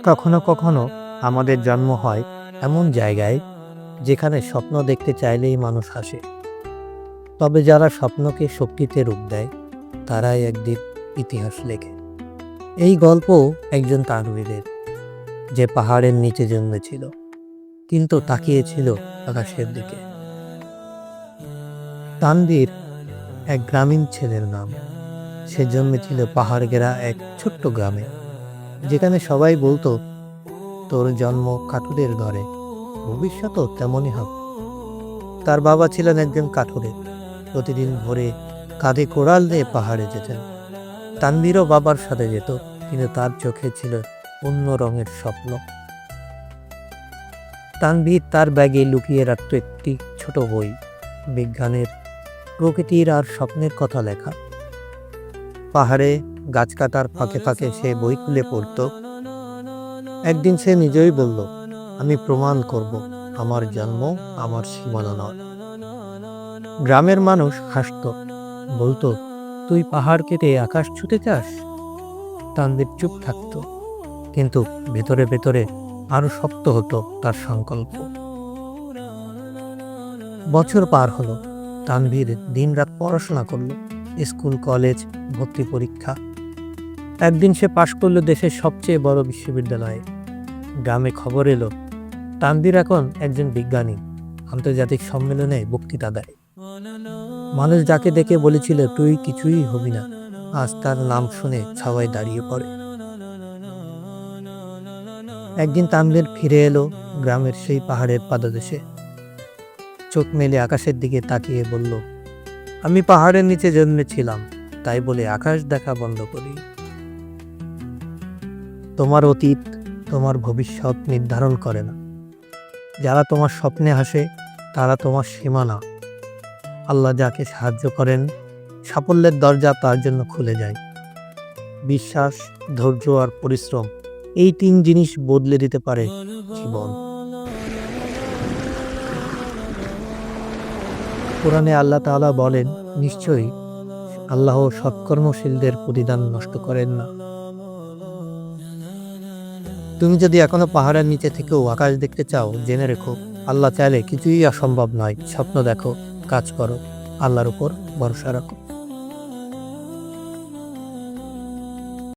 কখনো কখনো আমাদের জন্ম হয় এমন জায়গায় যেখানে স্বপ্ন দেখতে চাইলেই মানুষ হাসে। তবে যারা স্বপ্নকে শক্তিতে রূপ দেয় তারাই একদিন ইতিহাস লেখে। এই গল্প একজন তানভীরের, যে পাহাড়ের নিচে জন্মেছিল কিন্তু তাকিয়েছিল আকাশের দিকে। তানভীর এক গ্রামীণ ছেলের নাম। সে জন্মেছিল পাহাড় ঘেরা এক ছোট্ট গ্রামে, যেখানে সবাই বলতো, তোর জন্ম কাঠুরের ঘরে, ভবিষ্যৎও তেমনই হবে। তার বাবা ছিলেন একজন কাঠুরে, প্রতিদিন ভোরে কাঁধে কোড়াল দিয়ে পাহাড়ে যেতেন। তানভীরও বাবার সাথে যেত, কিন্তু তার চোখে ছিল অন্য রঙের স্বপ্ন। তানভীর তার ব্যাগে লুকিয়ে রাখত একটি ছোট বই, বিজ্ঞানের, প্রকৃতির আর স্বপ্নের কথা লেখা। পাহাড়ে গাছ কাটার ফাঁকে ফাঁকে সে বই খুলে পড়ত। একদিন সে নিজেই বলল, আমি প্রমাণ করব আমার জন্ম আমার সীমানা নয়। গ্রামের মানুষ হাসত, বলতো, তুই পাহাড় কেটে আকাশ ছুঁতে চাস? তানভীর চুপ থাকতো, কিন্তু ভেতরে ভেতরে আরো শক্ত হতো তার সংকল্প। বছর পার হলো, তানভীর দিনরাত পড়াশোনা করলো, স্কুল, কলেজ, ভর্তি পরীক্ষা। একদিন সে পাশ করলো দেশের সবচেয়ে বড় বিশ্ববিদ্যালয়ে। গ্রামে খবর এলো, তানভীর এখন একজন বিজ্ঞানী, আন্তর্জাতিক সম্মেলনে বক্তৃতা দেয়। মানুষ যাকে দেখে বলেছিল তুই কিছুই হবি না, আজ তার নাম শুনে সবাই দাঁড়িয়ে পড়ে। একদিন তানভীর ফিরে এলো গ্রামের সেই পাহাড়ের পাদদেশে। চোখ মেলে আকাশের দিকে তাকিয়ে বলল, আমি পাহাড়ের নিচে জন্মেছিলাম, তাই বলে আকাশ দেখা বন্ধ করি। তোমার অতীত তোমার ভবিষ্যৎ নির্ধারণ করে না। যারা তোমার স্বপ্নে হাসে তারা তোমার সীমানা। আল্লাহ যাকে সাহায্য করেন, সাফল্যের দরজা তার জন্য খুলে যায়। বিশ্বাস, ধৈর্য আর পরিশ্রম, এই 3 জিনিস বদলে দিতে পারে জীবন। কোরআনে আল্লাহ তাআলা বলেন, নিশ্চয়ই আল্লাহ সৎকর্মশীলদের প্রতিদান নষ্ট করেন না। তুমি যদি এখনো পাহাড়ের নিচে থেকেও আকাশ দেখতে চাও, জেনে রেখো, আল্লাহ চাইলে কিছুই অসম্ভব নয়। স্বপ্ন দেখো, কাজ করো, আল্লাহর উপর ভরসা রাখো।